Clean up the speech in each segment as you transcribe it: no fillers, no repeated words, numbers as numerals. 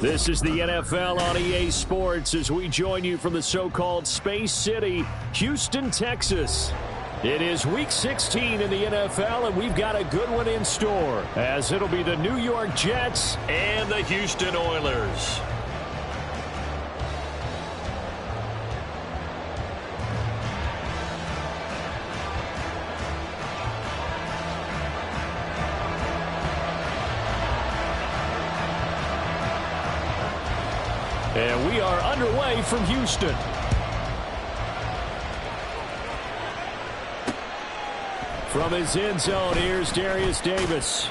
This is the NFL on EA Sports as we join you from the so-called Space City, Houston, Texas. It is Week 16 in the NFL, and we've got a good one in store, as it'll be the New York Jets and the Houston Oilers. And we are underway from Houston. From his end zone, here's Darius Davis.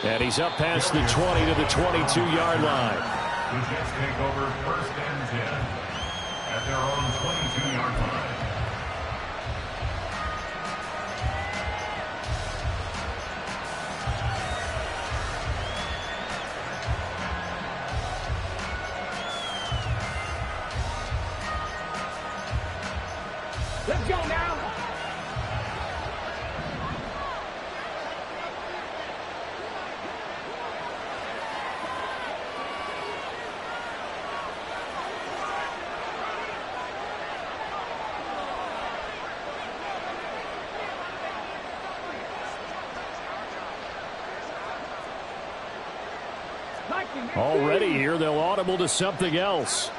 And he's up past the 20 to the 22-yard line. The Jets take over 1st and 10 at their own 22-yard line. Let's go now. Already here, they'll audible to something else.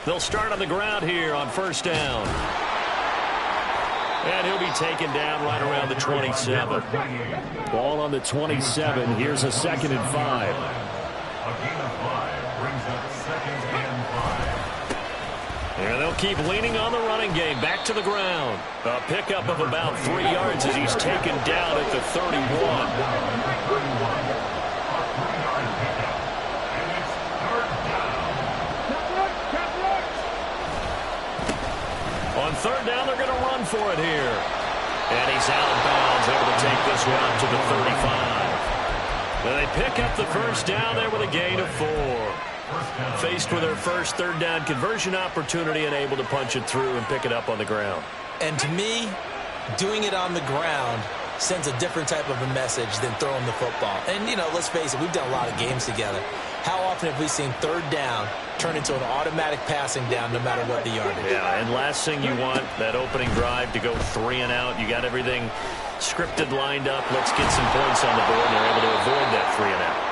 They'll start on the ground here on 1st down. And he'll be taken down right around the 27. Ball on the 27. Here's a 2nd and 5. A gain of 5 brings up 2nd and 5. And they'll keep leaning on the running game. Back to the ground. A pickup of about 3 yards as he's taken down at the 31. On 3rd down, they're going to run for it here. And he's out of bounds, able to take this one up to the 35. And they pick up the 1st down there with a gain of 4. Faced with their first 3rd down conversion opportunity and able to punch it through and pick it up on the ground. And to me, doing it on the ground sends a different type of a message than throwing the football. And, you know, let's face it, we've done a lot of games together. How often have we seen 3rd down turn into an automatic passing down no matter what the yardage? Yeah, and last thing you want, that opening drive to go 3 and out. You got everything scripted, lined up. Let's get some points on the board, and they're able to avoid that 3 and out.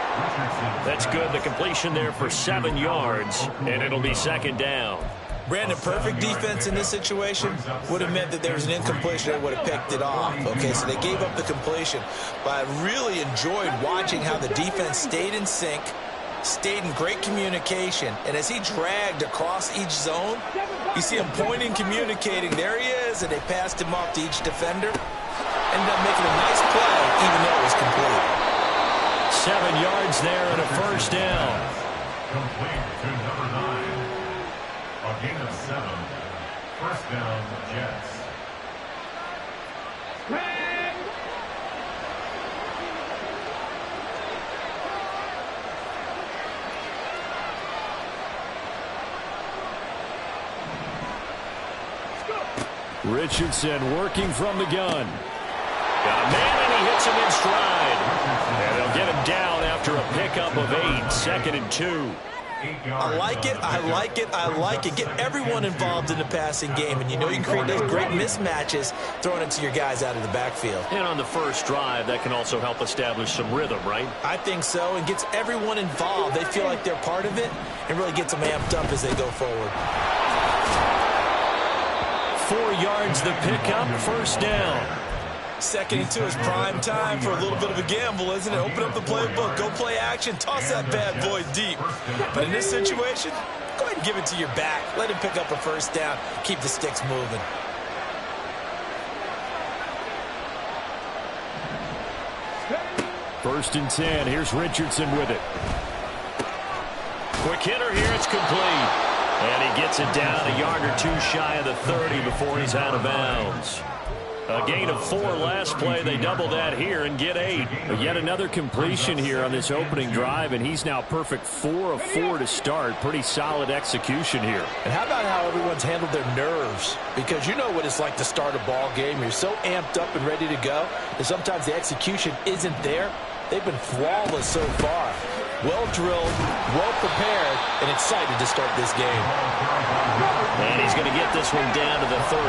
That's good. The completion there for 7 yards, and it'll be 2nd down. Brandon, perfect defense in this situation would have meant that there was an incompletion that would have picked it off. Okay, so they gave up the completion. But I really enjoyed watching how the defense stayed in sync, stayed in great communication, and as he dragged across each zone, you see him pointing, communicating. There he is, and they passed him off to each defender. Ended up making a nice play, even though it was complete. 7 yards there and a 1st down. Complete to number 9. A gain of 7. 1st down, Jets. Richardson working from the gun. Got a man, and he hits him in stride. And they'll get him down after a pickup of 8, 2nd and 2. I like it, I like it, I like it. Get everyone involved in the passing game, and you know you can create those great mismatches throwing it to your guys out of the backfield. And on the first drive, that can also help establish some rhythm, right? I think so, and gets everyone involved. They feel like they're part of it, and really gets them amped up as they go forward. 4 yards the pickup, 1st down. 2nd and 2 is prime time for a little bit of a gamble, isn't it? Open up the playbook, go play action, toss that bad boy deep. But in this situation, go ahead and give it to your back. Let him pick up a 1st down, keep the sticks moving. First and 10, here's Richardson with it. Quick hitter here, it's complete. And he gets it down a yard or 2 shy of the 30 before he's out of bounds. A gain of 4 last play. They double that here and get 8. But yet another completion here on this opening drive, and he's now perfect 4 of 4 to start. Pretty solid execution here. And how about how everyone's handled their nerves? Because you know what it's like to start a ball game. You're so amped up and ready to go, and sometimes the execution isn't there. They've been flawless so far. Well drilled, well prepared, and excited to start this game. And he's going to get this one down to the 30.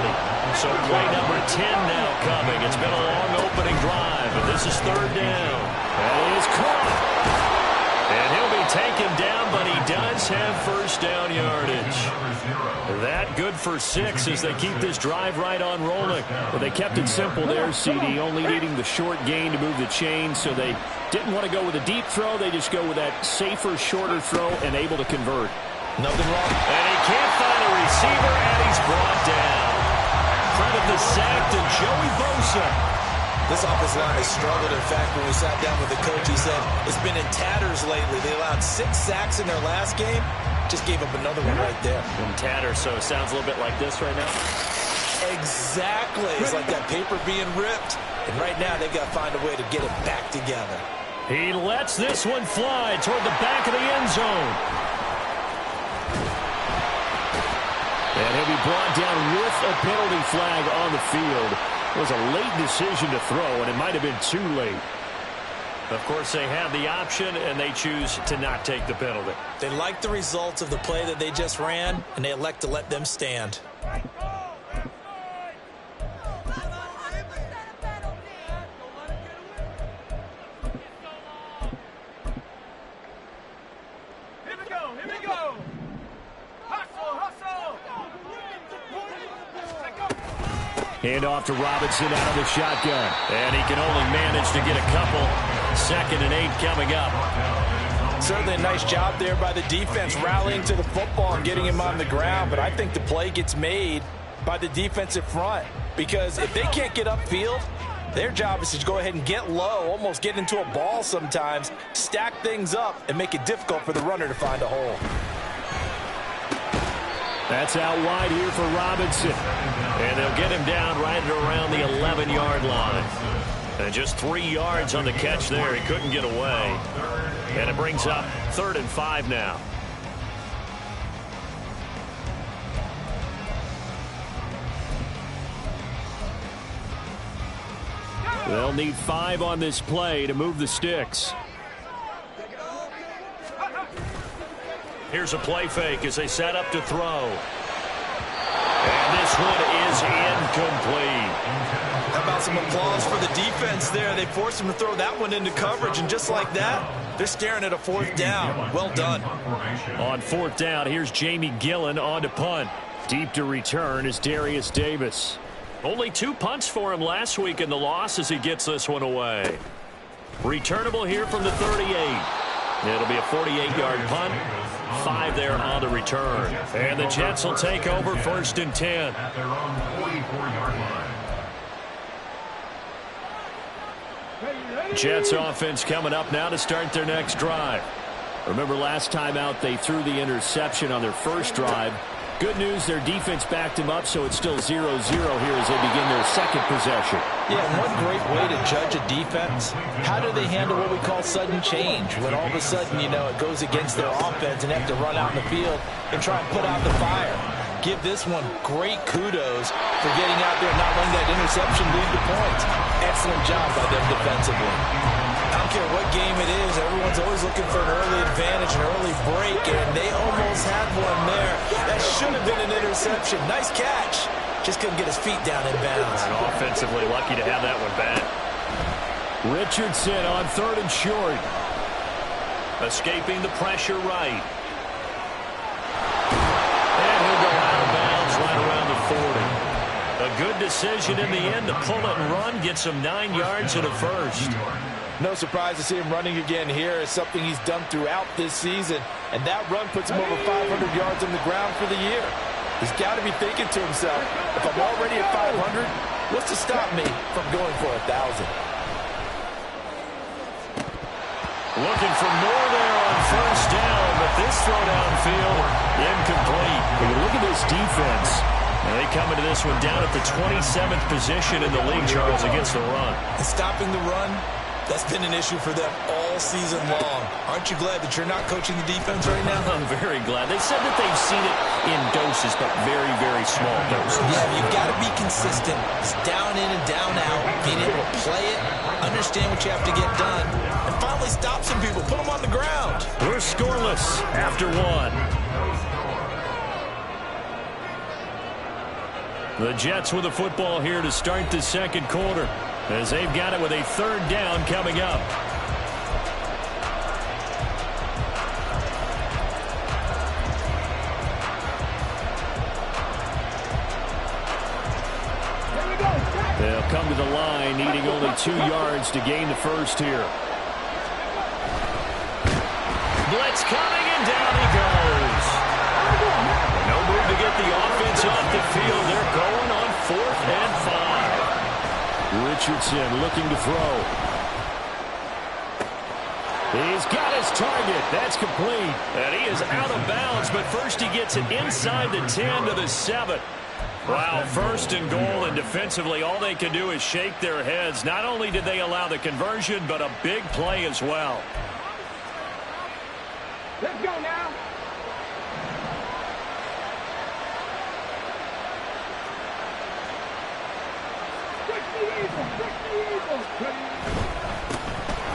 So play number 10 now coming. It's been a long opening drive, but this is 3rd down. That is caught. And he'll be taken down, but he does have 1st down yardage. That good for 6 as they keep this drive right on rolling. Well, they kept it simple there, CD, only needing the short gain to move the chain, so they didn't want to go with a deep throw. They just go with that safer, shorter throw and able to convert. Nothing wrong. And he can't find a receiver, and he's brought down. Credit the sack to Joey Bosa. This offensive line has struggled. In fact, when we sat down with the coach, he said it's been in tatters lately. They allowed 6 sacks in their last game. Just gave up another one right there. In tatters, so it sounds a little bit like this right now. Exactly. It's like that paper being ripped. And right now, they've got to find a way to get it back together. He lets this one fly toward the back of the end zone. And he'll be brought down with a penalty flag on the field. It was a late decision to throw, and it might have been too late. Of course, they have the option, and they choose to not take the penalty. They like the results of the play that they just ran, and they elect to let them stand. Hand off to Robinson out of the shotgun. And he can only manage to get a couple. 2nd and 8 coming up. Certainly a nice job there by the defense rallying to the football and getting him on the ground. But I think the play gets made by the defensive front. Because if they can't get upfield, their job is to go ahead and get low, almost get into a ball sometimes, stack things up, and make it difficult for the runner to find a hole. That's out wide here for Robinson. And they'll get him down right at around the 11-yard line. And just 3 yards on the catch there. He couldn't get away. And it brings up 3rd and 5 now. They'll need 5 on this play to move the sticks. Here's a play fake as they set up to throw. And this one is incomplete. How about some applause for the defense there? They forced him to throw that one into coverage, and just like that, they're staring at a 4th down. Well done. On 4th down, here's Jamie Gillen on to punt. Deep to return is Darius Davis. Only 2 punts for him last week in the loss as he gets this one away. Returnable here from the 38. It'll be a 48-yard punt. 5 there on the return. And the Jets will take over 1st and 10. At their own 44-yard line. Jets offense coming up now to start their next drive. Remember last time out they threw the interception on their first drive. Good news, their defense backed him up, so it's still 0-0 here as they begin their 2nd possession. Yeah, one great way to judge a defense, how do they handle what we call sudden change? When all of a sudden, you know, it goes against their offense and they have to run out in the field and try and put out the fire. Give this one great kudos for getting out there and not letting that interception lead to points. Excellent job by them defensively. I don't care what game it is, everyone's always looking for an early advantage, an early break, and they almost had one there. That should have been an interception. Nice catch. Just couldn't get his feet down in bounds. And offensively lucky to have that one back. Richardson on 3rd and short. Escaping the pressure right. And he'll go out of bounds right around the 40. A good decision in the end to pull it and run, get some 9 yards and a 1st. No surprise to see him running again here. It's something he's done throughout this season. And that run puts him over 500 yards on the ground for the year. He's got to be thinking to himself, if I'm already at 500, what's to stop me from going for 1,000? Looking for more there on 1st down, but this throw downfield incomplete. When you look at this defense, And they come into this one down at the 27th position in the league, Charles, against the run. And stopping the run, that's been an issue for them all season long. Aren't you glad that you're not coaching the defense right now? I'm very glad. They said that they've seen it in doses, but very, very small doses. Yeah, you've got to be consistent. It's down in and down out, being able to play it, understand what you have to get done, and finally stop some people, put them on the ground. We're scoreless after one. The Jets with the football here to start the second quarter, as they've got it with a third down coming up. They'll come to the line, needing only 2 yards to gain the first here. Blitz coming, and down he goes. No move to get the offense off the field. They're going on 4th and 5. Richardson looking to throw. He's got his target. That's complete. And he is out of bounds, but first he gets it inside the 10 to the 7. Wow, 1st and goal, and defensively all they can do is shake their heads. Not only did they allow the conversion, but a big play as well. Let's go now.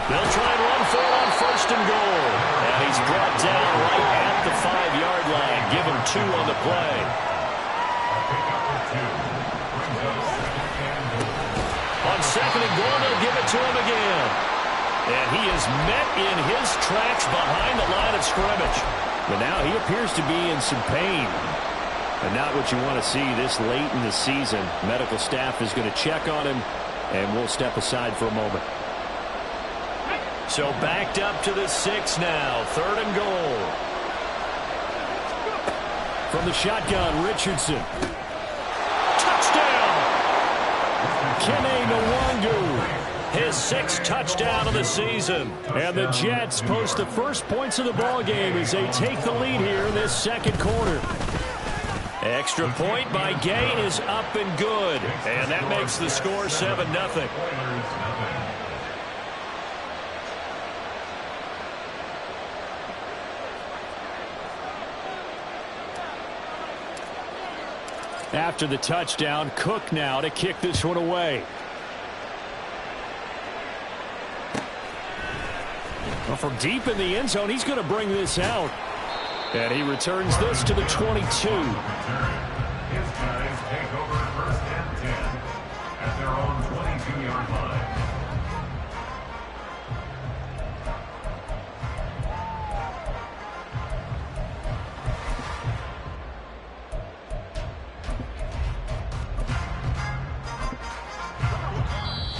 They'll try and run for it on 1st and goal. And he's brought down right at the 5-yard line. Give him 2 on the play. On 2nd and goal, they'll give it to him again. And he is met in his tracks behind the line of scrimmage. But now he appears to be in some pain. And not what you want to see this late in the season. Medical staff is going to check on him, and we'll step aside for a moment. So backed up to the 6 now. 3rd and goal. From the shotgun, Richardson. Touchdown! Kene Nwangu. His 6th touchdown of the season. And the Jets post the first points of the ball game as they take the lead here in this second quarter. Extra point by Gay is up and good. And that makes the score 7-0. After the touchdown, Cook now to kick this one away. Well, from deep in the end zone, he's going to bring this out. And he returns this to the 22. His guys take over 1st and 10 at their own 22-yard line.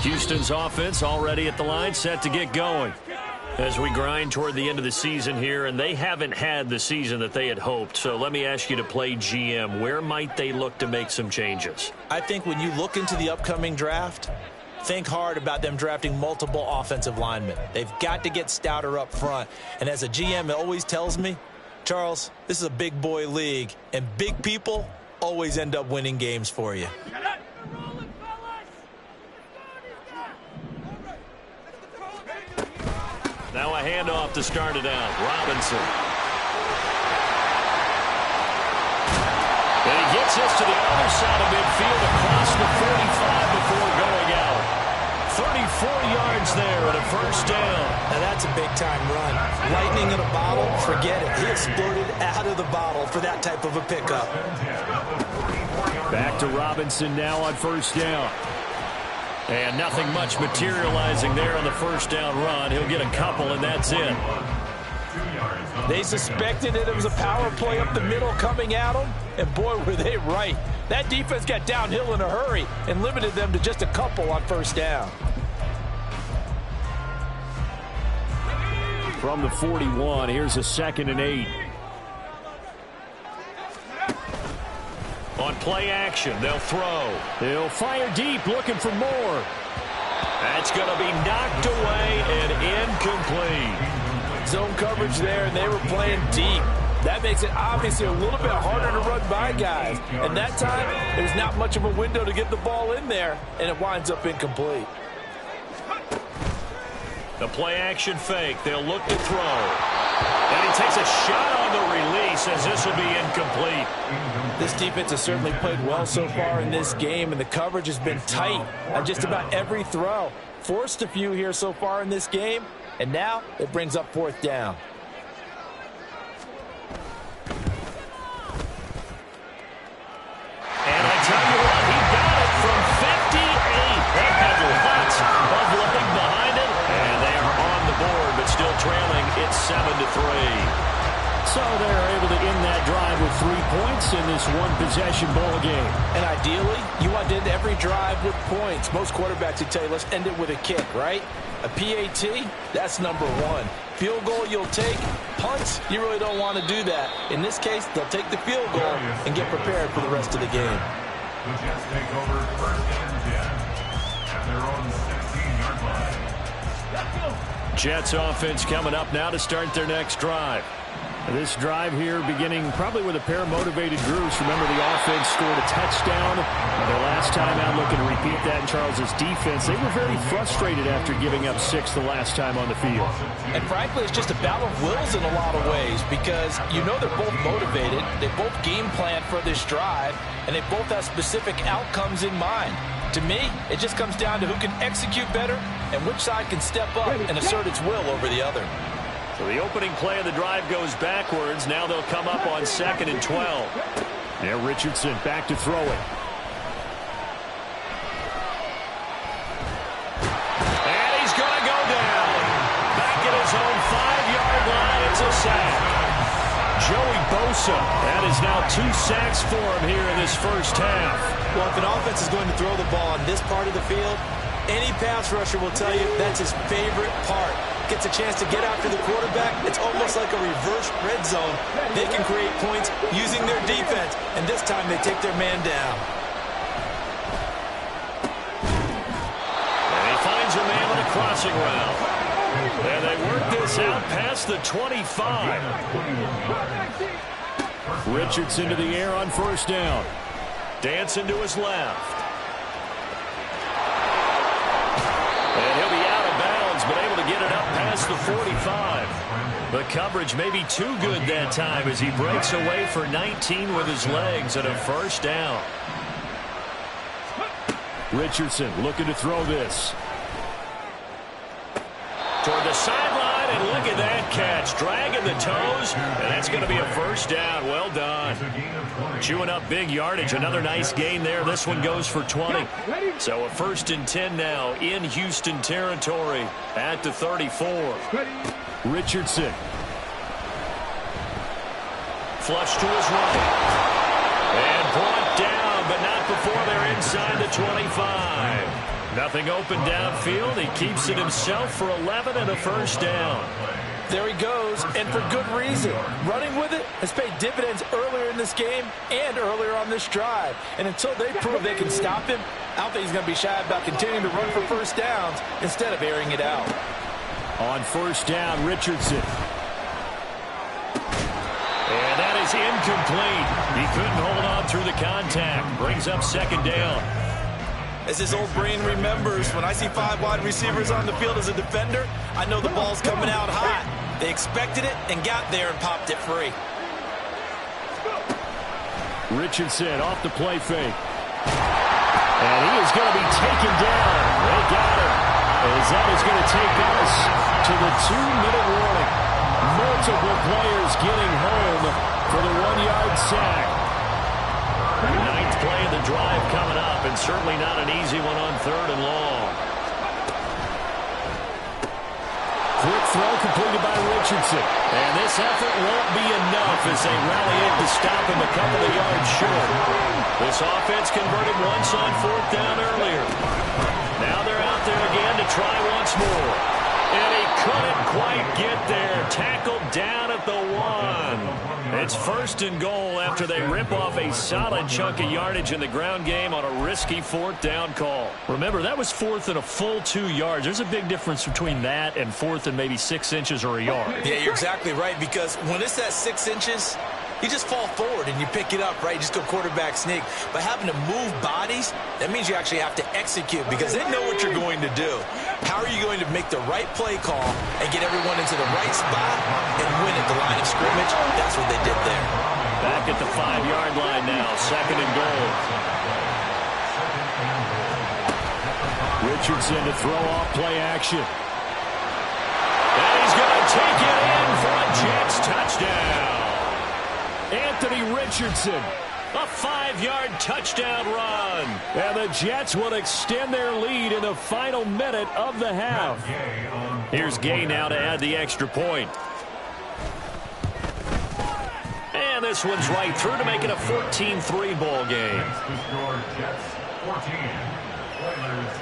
Houston's offense already at the line, set to get going. As we grind toward the end of the season here, and they haven't had the season that they had hoped. So let me ask you to play GM. Where might they look to make some changes? I think when you look into the upcoming draft, think hard about them drafting multiple offensive linemen. They've got to get stouter up front. And as a GM, it always tells me, Charles, this is a big boy league, and big people always end up winning games for you. Now a handoff to start it out. Robinson. And he gets this to the other side of midfield across the 45 before going out. 34 yards there and a first down. Now that's a big-time run. Lightning in a bottle, forget it. He exploded out of the bottle for that type of a pickup. Back to Robinson now on first down. And nothing much materializing there on the first down run. He'll get a couple, and that's it. They suspected that it was a power play up the middle coming at them, and boy, were they right. That defense got downhill in a hurry and limited them to just a couple on first down. From the 41, here's a 2nd and 8. On play action, they'll throw. They'll fire deep, looking for more. That's going to be knocked away and incomplete. Zone coverage there, and they were playing deep. That makes it obviously a little bit harder to run by guys. And that time, there's not much of a window to get the ball in there, and it winds up incomplete. The play-action fake. They'll look to throw. And he takes a shot on the release as this will be incomplete. This defense has certainly played well so far in this game, and the coverage has been tight on just about every throw. Forced a few here so far in this game, and now it brings up 4th down. And I tell you what, he got it from 58. That had lots of leg behind it. And they are on the board, but still trailing. It's 7-3. So they're able to end that drive with 3 points in this one-possession ball game. And ideally, you want to end every drive with points. Most quarterbacks would tell you, let's end it with a kick, right? A PAT, that's number 1. Field goal you'll take. Punts, you really don't want to do that. In this case, they'll take the field goal and get prepared for the rest of the game. The Jets take over 1st and 10 at their own 16-yard line. Jets offense coming up now to start their next drive. This drive here beginning probably with a pair of motivated groups. Remember, the offense scored a touchdown their last time out, looking to repeat that in Charles's defense. They were very frustrated after giving up 6 the last time on the field. And frankly, it's just a battle of wills in a lot of ways, because you know they're both motivated, they both game plan for this drive, and they both have specific outcomes in mind. To me, it just comes down to who can execute better and which side can step up and assert its will over the other. So the opening play of the drive goes backwards. Now they'll come up on 2nd and 12. Now Richardson back to throw it. And he's going to go down. Back at his own 5-yard line. It's a sack. Joey Bosa. That is now 2 sacks for him here in this first half. Well, if an offense is going to throw the ball on this part of the field, any pass rusher will tell you that's his favorite part. Gets a chance to get after the quarterback. It's almost like a reverse red zone. They can create points using their defense, and this time they take their man down. And he finds a man on a crossing route. And they work this out past the 25. Richardson to the air on 1st down. Dancing to his left. And he'll be out of bounds, but able to get it up past the 45. The coverage may be too good that time as he breaks away for 19 with his legs and a 1st down. Richardson looking to throw this. Toward the sideline, and look at that catch. Dragging the toes, and that's going to be a 1st down. Well done. Chewing up big yardage. Another nice gain there. This one goes for 20. So a 1st and 10 now in Houston territory at the 34. Richardson. Flush to his right. And brought down, but not before they're inside the 25. Nothing open downfield. He keeps it himself for 11 and a 1st down. There he goes, and for good reason. Running with it has paid dividends earlier in this game and earlier on this drive. And until they prove they can stop him, I don't think he's going to be shy about continuing to run for 1st downs instead of airing it out. On 1st down, Richardson. And that is incomplete. He couldn't hold on through the contact. Brings up 2nd down. As his old brain remembers, when I see 5 wide receivers on the field as a defender, I know the ball's coming out hot. They expected it and got there and popped it free. Richardson off the play fake. And he is going to be taken down. They got him. As that is going to take us to the 2-minute warning. Multiple players getting home for the 1-yard sack. 9th play of the drive coming up, and certainly not an easy one on 3rd and long. Quick throw completed by Richardson. And this effort won't be enough as they rally in to stop him a couple of yards short. This offense converted once on 4th down earlier. Now they're out there again to try once more. And he couldn't quite get there. Tackled down at the 1. It's 1st and goal after they rip off a solid chunk of yardage in the ground game on a risky 4th down call. Remember, that was 4th and a full 2 yards. There's a big difference between that and 4th and maybe 6 inches or a yard. Yeah, you're exactly right, because when it's at 6 inches, you just fall forward and you pick it up, right? You just go quarterback sneak. But having to move bodies, that means you actually have to execute because they know what you're going to do. How are you going to make the right play call and get everyone into the right spot and win at the line of scrimmage? That's what they did there. Back at the 5-yard line now, 2nd and goal. Richardson to throw off play action. And he's going to take it in for a Jets touchdown. Anthony Richardson, a 5-yard touchdown run. And the Jets will extend their lead in the final minute of the half. Here's Gay now to add the extra point. And this one's right through to make it a 14-3 ball game. Jets 14, Oilers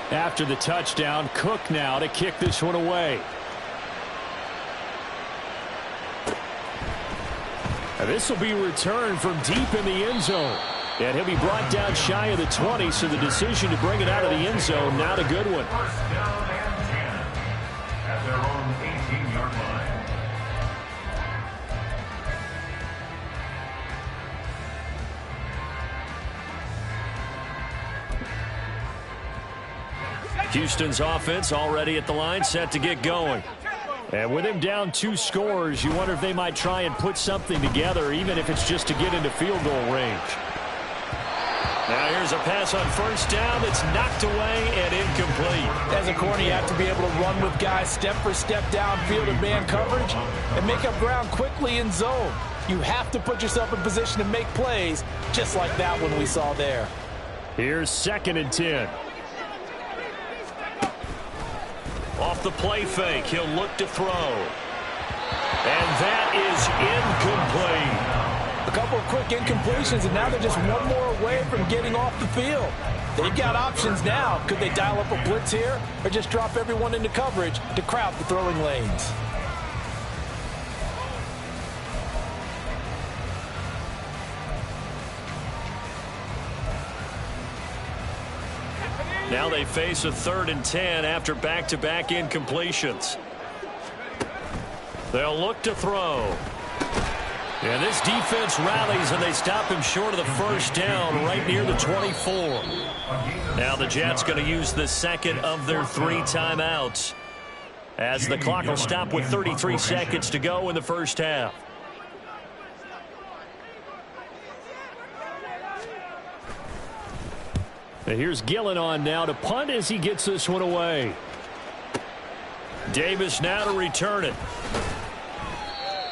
3. After the touchdown, Cook now to kick this one away. And this will be returned from deep in the end zone. And he'll be brought down shy of the 20, so the decision to bring it out of the end zone, not a good one. 1st down and 10 at their own 18-yard line. Houston's offense already at the line, set to get going. And with him down 2 scores, you wonder if they might try and put something together, even if it's just to get into field goal range. Now here's a pass on 1st down that's knocked away and incomplete. As a corner, you have to be able to run with guys step for step downfield in man coverage and make up ground quickly in zone. You have to put yourself in position to make plays, just like that one we saw there. Here's 2nd and 10. Off the play fake, he'll look to throw. And that is incomplete. A couple of quick incompletions, and now they're just one more away from getting off the field. They've got options now. Could they dial up a blitz here or just drop everyone into coverage to crowd the throwing lanes? Now they face a 3rd and 10 after back-to-back incompletions. They'll look to throw. And this defense rallies, and they stop him short of the 1st down right near the 24. Now the Jets going to use the 2nd of their 3 timeouts, as the clock will stop with 33 seconds to go in the 1st half. And here's Gillen on now to punt as he gets this one away. Davis now to return it.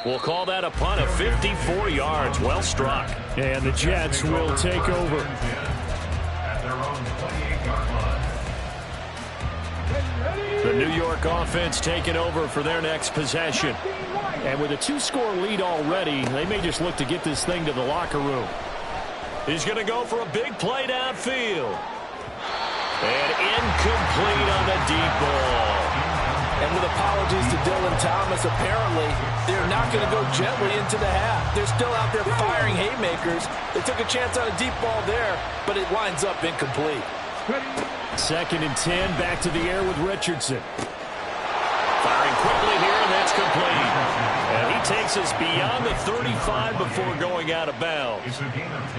We'll call that a punt of 54 yards. Well struck. And the Jets will take over. At their own 28-yard line. The New York offense taking over for their next possession. And with a 2-score lead already, they may just look to get this thing to the locker room. He's going to go for a big play downfield. And incomplete on the deep ball. And with apologies to Dylan Thomas, apparently they're not going to go gently into the half. They're still out there firing haymakers. They took a chance on a deep ball there, but it winds up incomplete. 2nd and 10, back to the air with Richardson. Firing quickly here, and that's complete. And he takes us beyond the 35 before going out of bounds.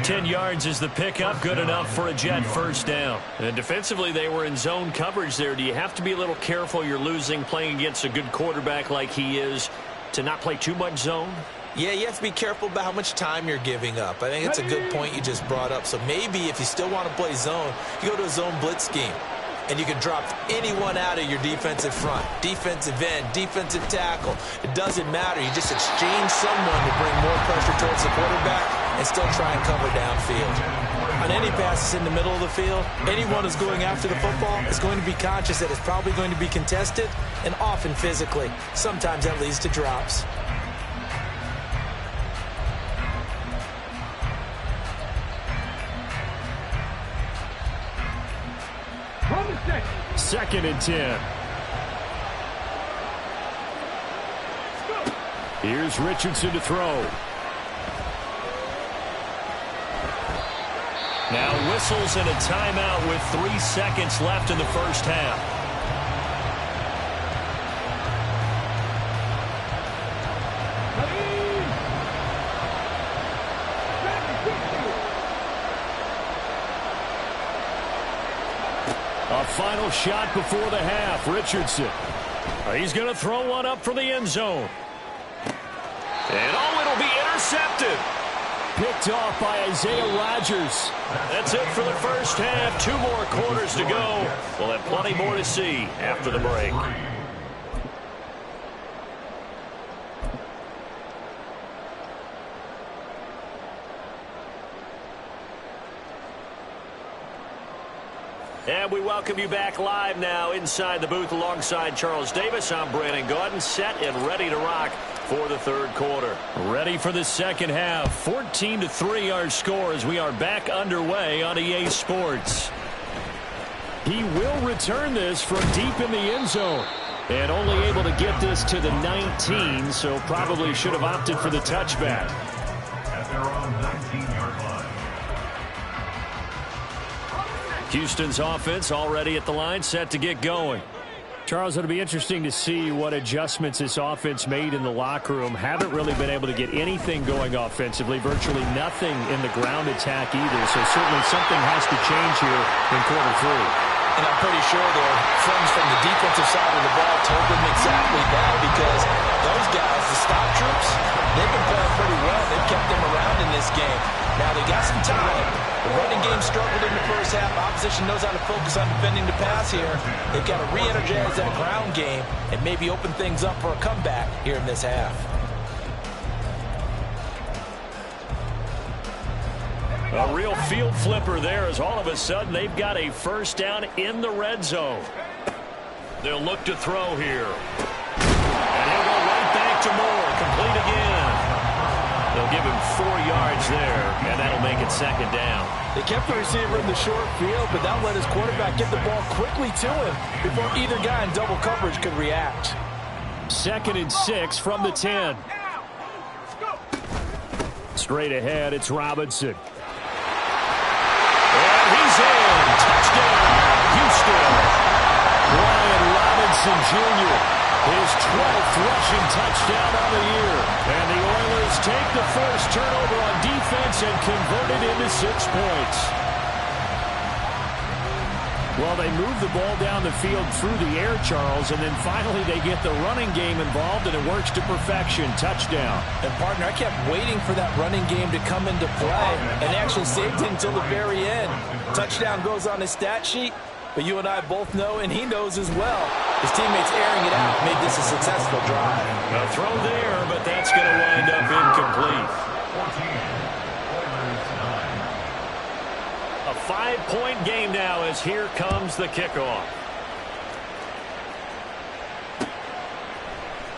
10 yards is the pickup, good enough for a Jet 1st down. And defensively, they were in zone coverage there. Do you have to be a little careful you're losing playing against a good quarterback like he is to not play too much zone? Yeah, you have to be careful about how much time you're giving up. I think it's a good point you just brought up. So maybe if you still want to play zone, you go to a zone blitz scheme. And you can drop anyone out of your defensive front, defensive end, defensive tackle. It doesn't matter. You just exchange someone to bring more pressure towards the quarterback and still try and cover downfield. On any passes in the middle of the field, anyone who's going after the football is going to be conscious that it's probably going to be contested and often physically. Sometimes that leads to drops. 2nd and 10. Here's Richardson to throw. Now whistles and a timeout with 3 seconds left in the first half. A final shot before the half. Richardson. He's going to throw one up for the end zone. And it'll be intercepted. Picked off by Isaiah Rodgers. That's it for the first half. 2 more quarters to go. We'll have plenty more to see after the break. And we welcome you back live now inside the booth alongside Charles Davis. I'm Brandon Gaudin, set and ready to rock for the third quarter. Ready for the second half. 14-3 our score as we are back underway on EA Sports. He will return this from deep in the end zone. And only able to get this to the 19, so probably should have opted for the touchback. At their own 19-yard line. Houston's offense already at the line, set to get going. Charles, it'll be interesting to see what adjustments this offense made in the locker room. Haven't really been able to get anything going offensively, virtually nothing in the ground attack either. So certainly something has to change here in quarter 3. And I'm pretty sure their friends from the defensive side of the ball told them exactly that, because those guys, the stop troops, they've been playing pretty well. They've kept them around in this game. Now they got some time. The running game struggled in the first half. Opposition knows how to focus on defending the pass here. They've got to re-energize that ground game and maybe open things up for a comeback here in this half. A real field flipper there as all of a sudden they've got a first down in the red zone. They'll look to throw here. And he'll go right back to Moore. Complete again. They'll give him 4 yards there, and that'll make it second down. They kept the receiver in the short field, but that let his quarterback get the ball quickly to him before either guy in double coverage could react. 2nd and 6 from the 10. Straight ahead, it's Robinson. And he's in. Touchdown, Houston. Brian Robinson Jr., his 12th rushing touchdown on the year. And the Oilers take the first turnover on defense and convert it into 6 points. Well, they move the ball down the field through the air, Charles, and then finally they get the running game involved, and it works to perfection. Touchdown. And, partner, I kept waiting for that running game to come into play, and actually saved it until the very end. Touchdown goes on his stat sheet, but you and I both know, and he knows as well, his teammates airing it out made this a successful drive. A throw there, but that's going to wind up incomplete. 5-point game now as here comes the kickoff.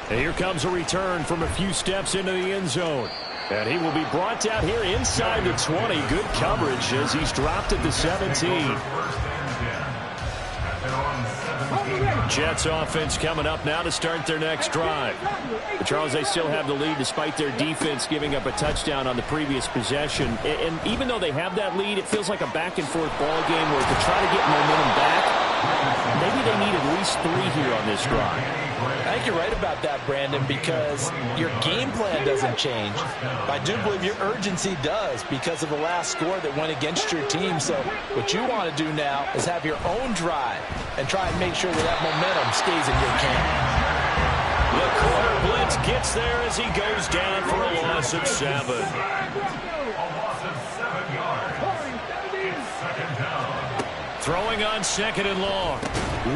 And here comes a return from a few steps into the end zone. And he will be brought down here inside the 20. Good coverage as he's dropped at the 17. Jets offense coming up now to start their next drive. But Charles, they still have the lead despite their defense giving up a touchdown on the previous possession. And even though they have that lead, it feels like a back-and-forth ball game where to try to get momentum back, maybe they need at least 3 here on this drive. I think you're right about that, Brandon, because your game plan doesn't change. I do believe your urgency does because of the last score that went against your team. So what you want to do now is have your own drive and try and make sure that momentum stays in your camp. The corner blitz gets there as he goes down for a loss of 7. Throwing on 2nd and long.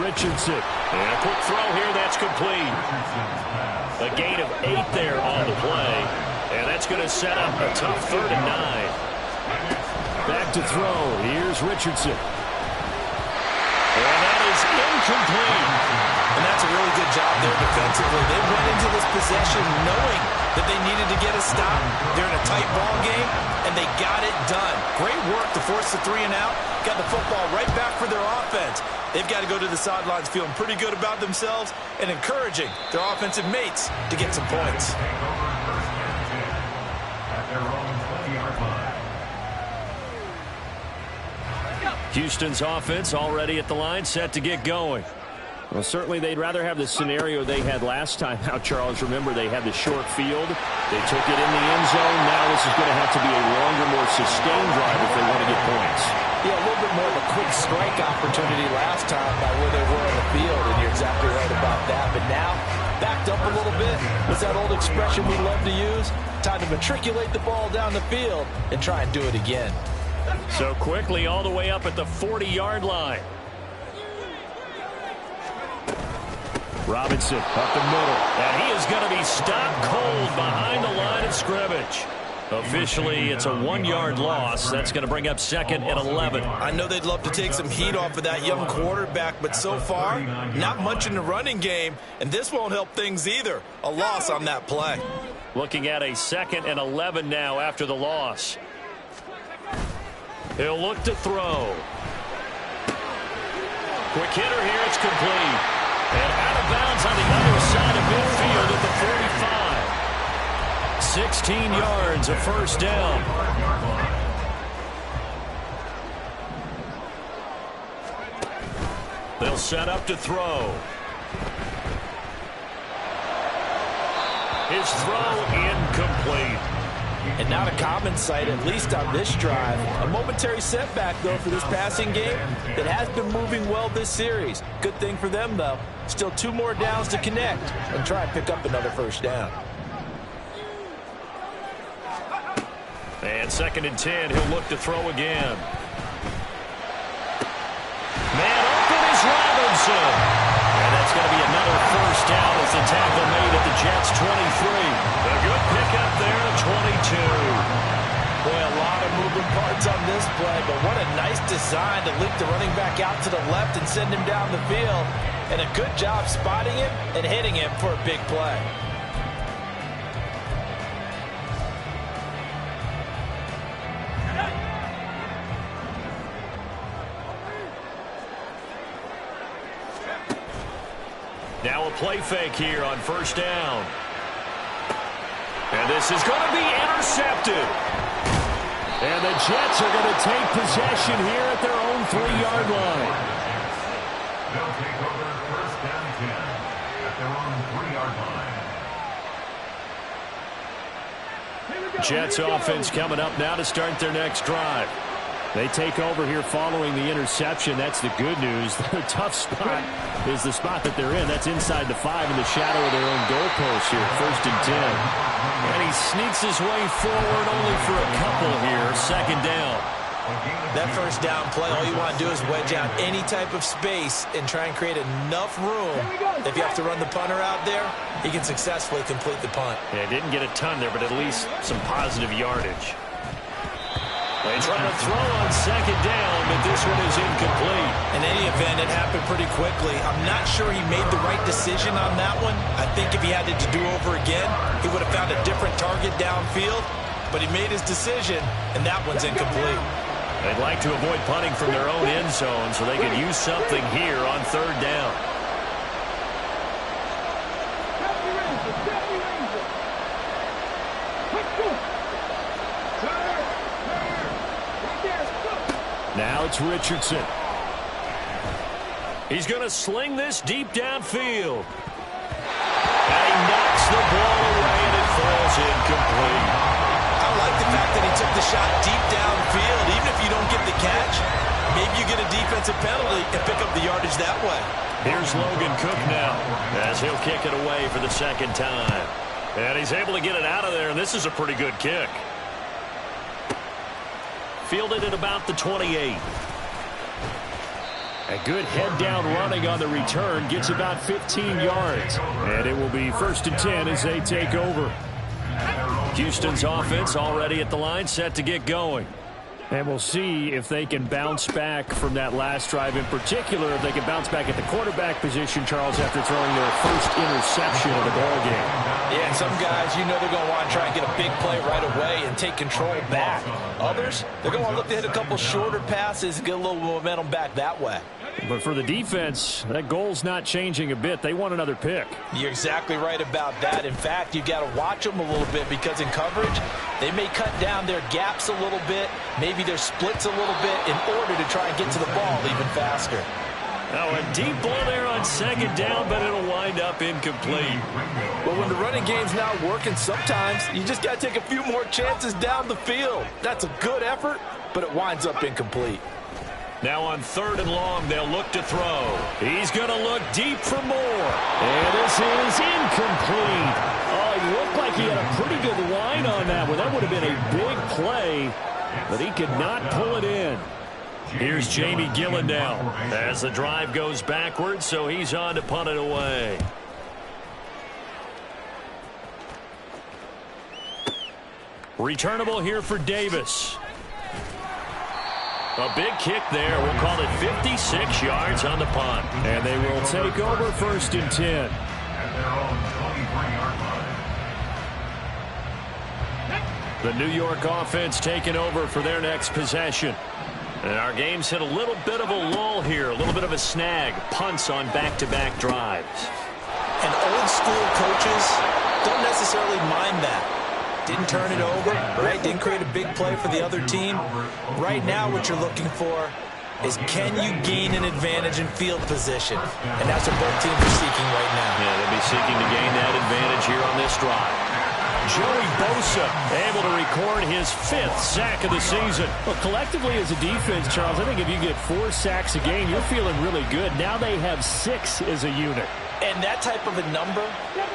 Richardson. And a quick throw here, that's complete. A gain of 8 there on the play. And that's going to set up a tough 3rd and 9. Back to throw. Here's Richardson. And that is incomplete. And that's a really good job there defensively. They went into this possession knowing that they needed to get a stop. They're in a tight ball game, and they got it done. Great work to force the 3 and out. Got the football right back for their offense. They've got to go to the sidelines feeling pretty good about themselves and encouraging their offensive mates to get some points. Houston's offense already at the line, set to get going. Well, certainly they'd rather have the scenario they had last time out, Charles. Remember, they had the short field. They took it in the end zone. Now this is going to have to be a longer, more sustained drive if they want to get points. Yeah, a little bit more of a quick strike opportunity last time by where they were on the field, and you're exactly right about that. But now, backed up a little bit. What's that old expression we love to use? Time to matriculate the ball down the field and try and do it again. So quickly all the way up at the 40-yard line. Robinson up the middle. And he is going to be stopped cold behind the line of scrimmage. Officially, it's a 1-yard loss. That's going to bring up 2nd and 11. I know they'd love to take some heat off of that young quarterback, but so far, not much in the running game, and this won't help things either. A loss on that play. Looking at a 2nd and 11 now after the loss. He'll look to throw. Quick hitter here. It's complete. And out of bounds on the other side of midfield at the 45. 16 yards, a first down. They'll set up to throw. His throw incomplete. And not a common sight, at least on this drive. A momentary setback, though, for this passing game that has been moving well this series. Good thing for them, though. Still 2 more downs to connect and try and pick up another first down. And 2nd and 10, he'll look to throw again. Man open is Robinson. And that's going to be another first down as the tackle made at the Jets' 23. A good pickup there at 22. Boy, a lot of moving parts on this play, but what a nice design to link the running back out to the left and send him down the field. And a good job spotting him and hitting him for a big play. Now a play fake here on first down. And this is going to be intercepted. And the Jets are going to take possession here at their own 3-yard line. They'll take over first down 10 at their own 3-yard line. Jets offense coming up now to start their next drive. They take over here following the interception. That's the good news. The tough spot is the spot that they're in. That's inside the 5 in the shadow of their own goalpost here. 1st and 10. And he sneaks his way forward only for a couple here. 2nd down. That first down play, all you want to do is wedge out any type of space and try and create enough room. If you have to run the punter out there, he can successfully complete the punt. Yeah, didn't get a ton there, but at least some positive yardage. They try to throw on 2nd down, but this one is incomplete. In any event, it happened pretty quickly. I'm not sure he made the right decision on that one. I think if he had it to do over again, he would have found a different target downfield. But he made his decision, and that one's incomplete. They'd like to avoid punting from their own end zone so they could use something here on 3rd down. Now it's Richardson. He's going to sling this deep downfield. And he knocks the ball away, and it falls incomplete. I like the fact that he took the shot deep downfield. Even if you don't get the catch, maybe you get a defensive penalty and pick up the yardage that way. Here's Logan Cook now as he'll kick it away for the 2nd time. And he's able to get it out of there, and this is a pretty good kick. Fielded at about the 28. A good head-down running on the return. Gets about 15 yards. And it will be 1st and 10 as they take over. Houston's offense already at the line, set to get going. And we'll see if they can bounce back from that last drive. In particular, if they can bounce back at the quarterback position, Charles, after throwing their first interception of the ballgame. Yeah, and some guys, you know they're going to want to try and get a big play right away and take control back. Others, they're going to look to hit a couple shorter passes and get a little momentum back that way. But for the defense, that goal's not changing a bit. They want another pick. You're exactly right about that. In fact, you've got to watch them a little bit because in coverage, they may cut down their gaps a little bit, maybe their splits a little bit in order to try and get to the ball even faster. Now a deep ball there on second down, but it'll wind up incomplete. Well, when the running game's not working, sometimes you just got to take a few more chances down the field. That's a good effort, but it winds up incomplete. Now on 3rd and long, they'll look to throw. He's going to look deep for more. And this is incomplete. Oh, he looked like he had a pretty good line on that one. That would have been a big play, but he could not pull it in. Here's Jamie Gillen now as the drive goes backwards, so he's on to punt it away. Returnable here for Davis. A big kick there. We'll call it 56 yards on the punt. And they will take over 1st and 10. At their own 23-yard line. The New York offense taking over for their next possession. And our game's hit a little bit of a lull here, a little bit of a snag. Punts on back-to-back drives. And old school coaches don't necessarily mind that. Didn't turn it over, right? Didn't create a big play for the other team. Right now what you're looking for is can you gain an advantage in field position? And that's what both teams are seeking right now. Yeah, they'll be seeking to gain that advantage here on this drive. Joey Bosa able to record his 5th sack of the season. Well, collectively as a defense, Charles, I think if you get 4 sacks a game, you're feeling really good. Now they have 6 as a unit. And that type of a number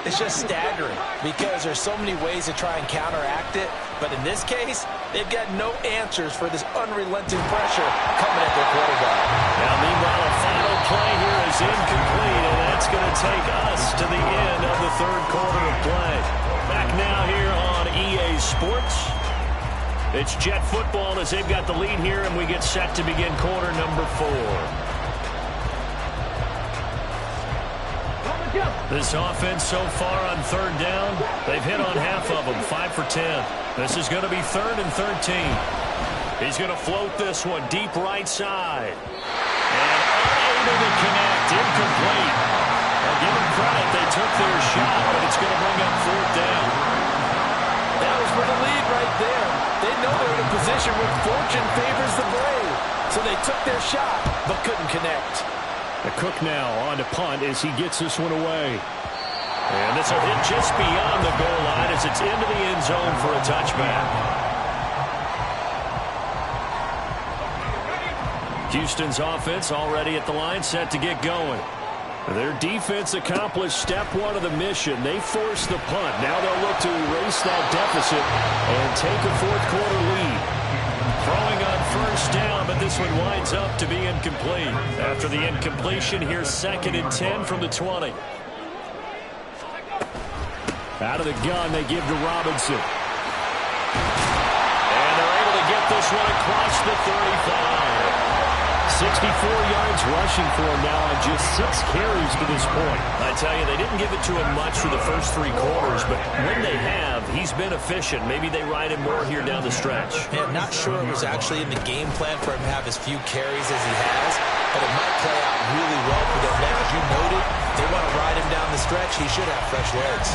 is just staggering because there's so many ways to try and counteract it. But in this case, they've got no answers for this unrelenting pressure coming at their quarterback. Now, meanwhile, a final play here is incomplete, and that's going to take us to the end of the 3rd quarter of play. Back now here on EA Sports. It's Jet football as they've got the lead here, and we get set to begin quarter number 4. This offense so far on 3rd down, they've hit on half of them, 5 for 10. This is going to be 3rd and 13. He's going to float this one deep right side. And unable to connect, incomplete. I'll give them credit, they took their shot, but it's going to bring up 4th down. That was for the lead right there. They know they're in a position where fortune favors the brave. So they took their shot, but couldn't connect. The Cook now on to punt as he gets this one away. And this will hit just beyond the goal line as it's into the end zone for a touchback. Houston's offense already at the line, set to get going. Their defense accomplished step 1 of the mission. They forced the punt. Now they'll look to erase that deficit and take a 4th quarter lead. Throwing on 1st down, but this one winds up to be incomplete. After the incompletion, here's 2nd and 10 from the 20. Out of the gun, they give to Robinson. And they're able to get this one across the 35. 64 yards rushing for him now on just 6 carries to this point. I tell you, they didn't give it to him much through the first 3 quarters, but when they have, he's been efficient. Maybe they ride him more here down the stretch. Yeah, not sure it was actually in the game plan for him to have as few carries as he has, but it might play out really well for them now. As you noted, they want to ride him down the stretch. He should have fresh legs.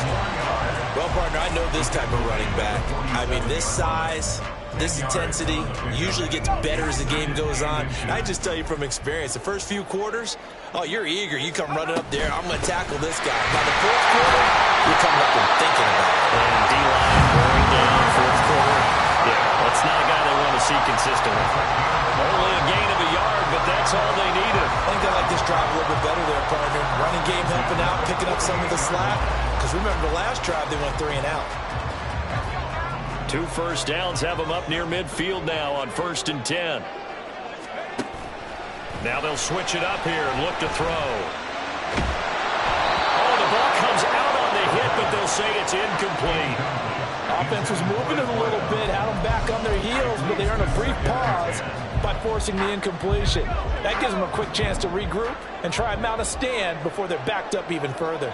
Well, partner, I know this type of running back. I mean, this size, this intensity usually gets better as the game goes on. I just tell you from experience, the first few quarters, oh, you're eager. You come running up there, I'm going to tackle this guy. By the 4th quarter, you're coming up and thinking about it. And D-line going down 4th quarter. Yeah, that's not a guy they want to see consistently. Only a gain of a yard, but that's all they needed. I think they like this drive a little bit better there, partner. Running game helping out, picking up some of the slack. Because remember, the last drive, they went 3 and out. 2 first downs have them up near midfield now on 1st and 10. Now they'll switch it up here and look to throw. Oh, the ball comes out on the hit, but they'll say it's incomplete. Offense was moving it a little bit, had them back on their heels, but they earned a brief pause by forcing the incompletion. That gives them a quick chance to regroup and try and mount a stand before they're backed up even further.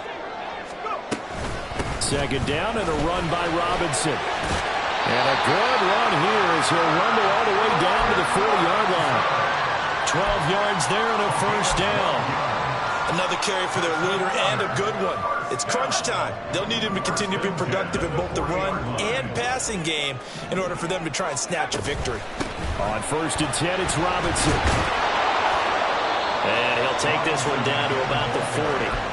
Second down and a run by Robinson. And a good run here as he'll run all the way down to the 40-yard line. 12 yards there and a first down. Another carry for their leader and a good one. It's crunch time. They'll need him to continue to be productive in both the run and passing game in order for them to try and snatch a victory. On 1st and 10, it's Robinson. And he'll take this one down to about the 40.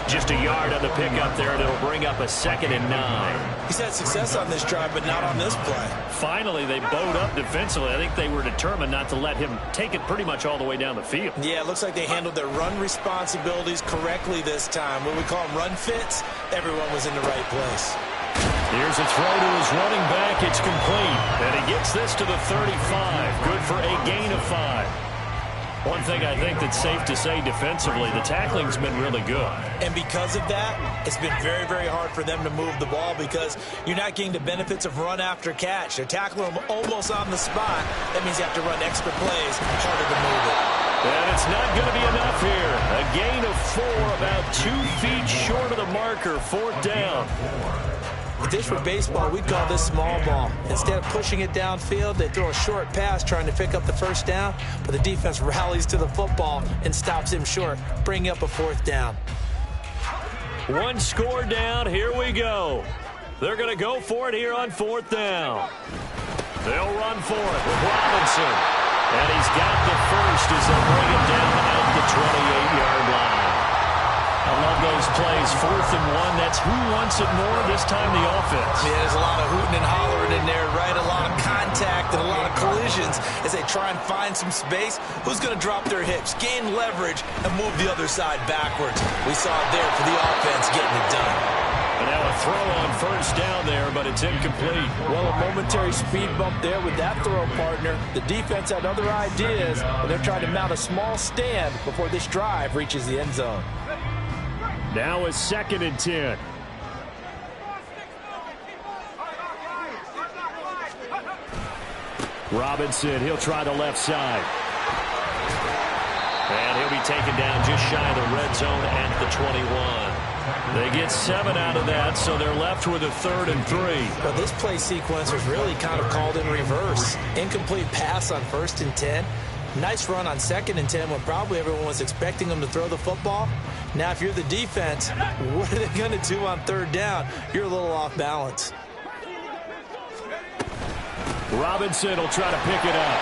Just a yard on the pickup there, and it'll bring up a 2nd and 9. He's had success on this drive, but not on this play. Finally, they bowed up defensively. I think they were determined not to let him take it pretty much all the way down the field. Yeah, it looks like they handled their run responsibilities correctly this time. What we call them run fits, everyone was in the right place. Here's a throw to his running back. It's complete. And he gets this to the 35. Good for a gain of 5. One thing I think that's safe to say defensively, the tackling's been really good. And because of that, it's been very, very hard for them to move the ball because you're not getting the benefits of run after catch. They're tackling them almost on the spot. That means you have to run extra plays, harder to move it. And it's not going to be enough here. A gain of 4, about 2 feet short of the marker, 4th down. If this were baseball, we'd call this small ball. Instead of pushing it downfield, they throw a short pass trying to pick up the first down, but the defense rallies to the football and stops him short, bringing up a 4th down. 1 score down. Here we go. They're going to go for it here on 4th down. They'll run for it with Robinson. And he's got the first as they bring him down at the 28-yard line. I love those plays. 4th and 1. That's who wants it more this time, the offense. Yeah, there's a lot of hooting and hollering in there, right? A lot of contact and a lot of collisions as they try and find some space. Who's going to drop their hips, gain leverage, and move the other side backwards? We saw it there for the offense getting it done. And now a throw on 1st down there, but it's incomplete. Well, a momentary speed bump there with that throw, partner. The defense had other ideas, and they're trying to mount a small stand before this drive reaches the end zone. Now a 2nd and 10. Robinson, he'll try the left side. And he'll be taken down just shy of the red zone at the 21. They get 7 out of that, so they're left with a 3rd and 3. Well, this play sequence was really kind of called in reverse. Incomplete pass on 1st and 10. Nice run on 2nd and 10 when probably everyone was expecting them to throw the football. Now, if you're the defense, what are they going to do on 3rd down? You're a little off balance. Robinson will try to pick it up.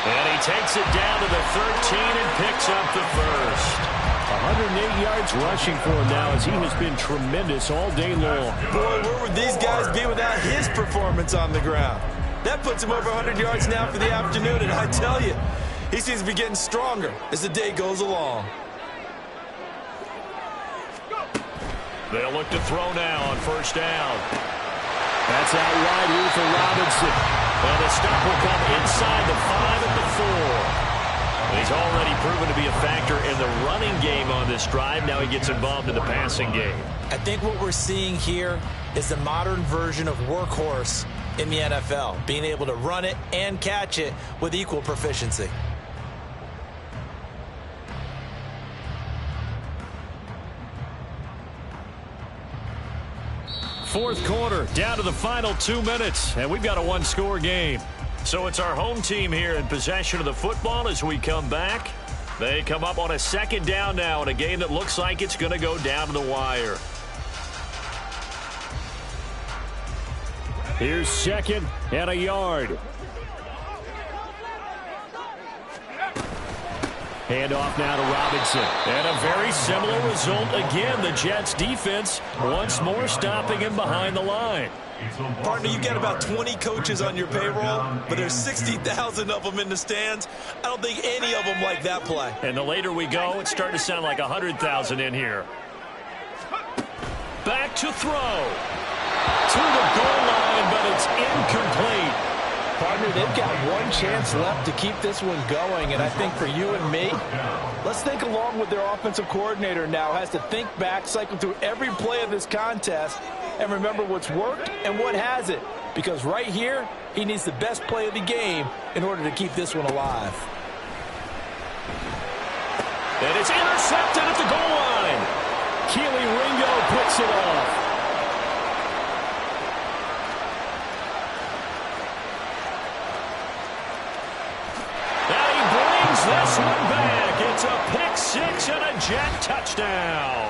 And he takes it down to the 13 and picks up the first. 108 yards rushing for him now as he has been tremendous all day long. Boy, where would these guys be without his performance on the ground? That puts him over 100 yards now for the afternoon, and I tell you, he seems to be getting stronger as the day goes along. They'll look to throw now on 1st down. That's out wide here for Robinson. Well, the stop will come inside the 5 at the 4. He's already proven to be a factor in the running game on this drive. Now he gets involved in the passing game. I think what we're seeing here is the modern version of workhorse in the NFL, being able to run it and catch it with equal proficiency. Fourth quarter, down to the final 2 minutes, and we've got a 1-score game. So it's our home team here in possession of the football as we come back. They come up on a 2nd down now in a game that looks like it's going to go down to the wire. Here's 2nd and a yard. Handoff now to Robinson. And a very similar result again. The Jets defense once more stopping him behind the line. Partner, you got about 20 coaches on your payroll, but there's 60,000 of them in the stands. I don't think any of them like that play. And the later we go, it's starting to sound like 100,000 in here. Back to throw. To the goal line, but it's incomplete. Partner, they've got one chance left to keep this one going, and I think for you and me, let's think along with their offensive coordinator now. Has to think back, cycle through every play of this contest, and remember what's worked and what hasn't. Because right here, he needs the best play of the game in order to keep this one alive. And it's intercepted at the goal line. Keely Ringo picks it off. And he brings this one back. It's a pick six and a Jet touchdown.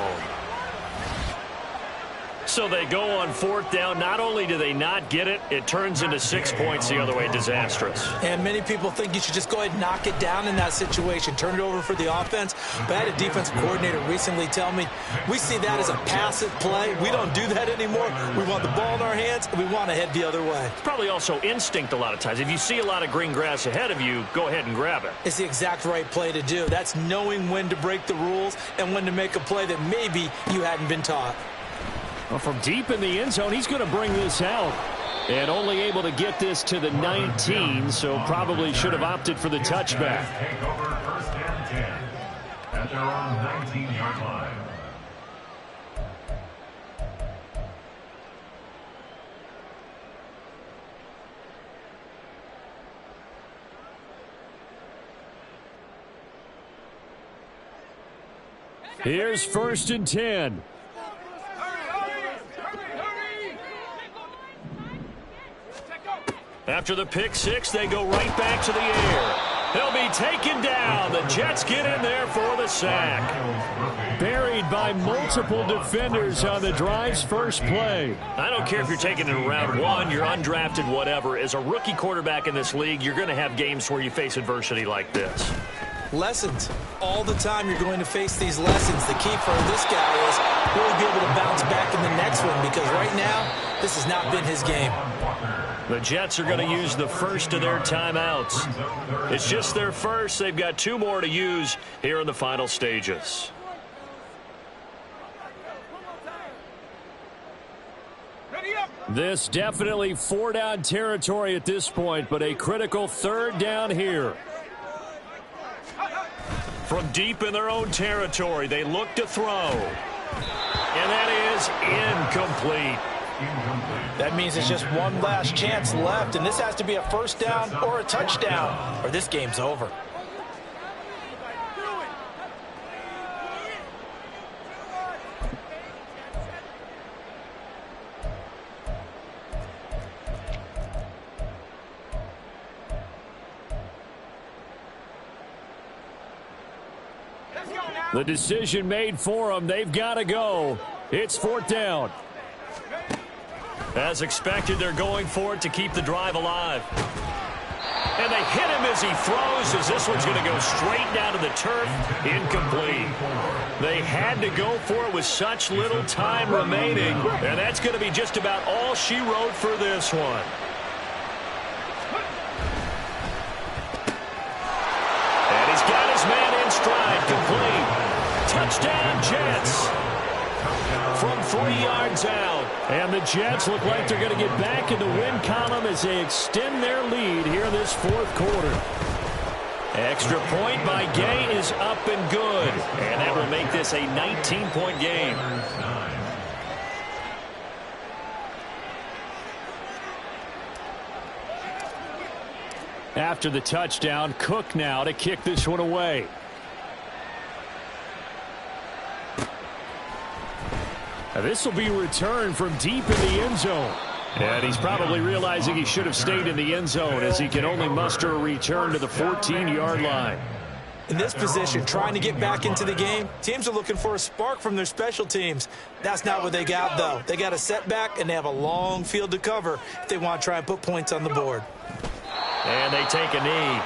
So they go on fourth down. Not only do they not get it, it turns into 6 points the other way. Disastrous. And many people think you should just go ahead and knock it down in that situation. Turn it over for the offense. But I had a defensive coordinator recently tell me, we see that as a passive play. We don't do that anymore. We want the ball in our hands, and we want to head the other way. It's probably also instinct a lot of times. If you see a lot of green grass ahead of you, go ahead and grab it. It's the exact right play to do. That's knowing when to break the rules and when to make a play that maybe you hadn't been taught. Well, from deep in the end zone, he's going to bring this out. And only able to get this to the 19, so probably should have opted for the touchback. Take over first and 10 at their own 19-yard line. Here's first and 10. After the pick six, they go right back to the air. He'll be taken down. The Jets get in there for the sack. Buried by multiple defenders on the drive's first play. I don't care if you're taking it in round one, you're undrafted, whatever. As a rookie quarterback in this league, you're going to have games where you face adversity like this. Lessons. All the time you're going to face these lessons. The key for this guy is will he be able to bounce back in the next one, because right now, this has not been his game. The Jets are going to use the first of their timeouts. It's just their first. They've got 2 more to use here in the final stages. This definitely 4-down territory at this point, but a critical 3rd down here. From deep in their own territory, they look to throw. And that is incomplete. That means it's just one last chance left, and this has to be a first down or a touchdown, or this game's over. The decision made for them. They've got to go. It's 4th down. As expected, they're going for it to keep the drive alive. And they hit him as he throws, as this one's going to go straight down to the turf. Incomplete. They had to go for it with such little time remaining, and that's going to be just about all she wrote for this one. And he's got his man in stride, complete. Touchdown, Jets. From 3 yards out. And the Jets look like they're going to get back in the win column as they extend their lead here in this 4th quarter. Extra point by Gay is up and good. And that will make this a 19-point game. After the touchdown, Cook now to kick this one away. This will be returned from deep in the end zone. And he's probably realizing he should have stayed in the end zone, as he can only muster a return to the 14-yard line. In this position, trying to get back into the game, teams are looking for a spark from their special teams. That's not what they got, though. They got a setback, and they have a long field to cover if they want to try and put points on the board. And they take a knee.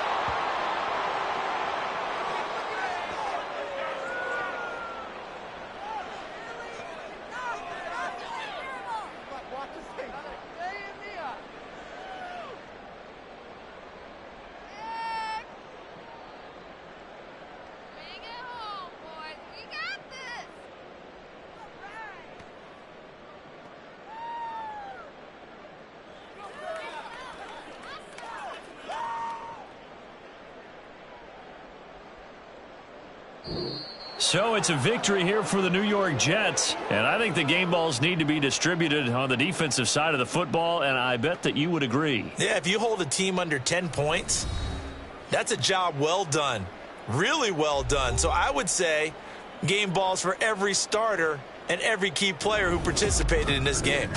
So it's a victory here for the New York Jets, and I think the game balls need to be distributed on the defensive side of the football, and I bet that you would agree. Yeah, if you hold a team under 10 points, that's a job well done. Really well done. So I would say game balls for every starter and every key player who participated in this game.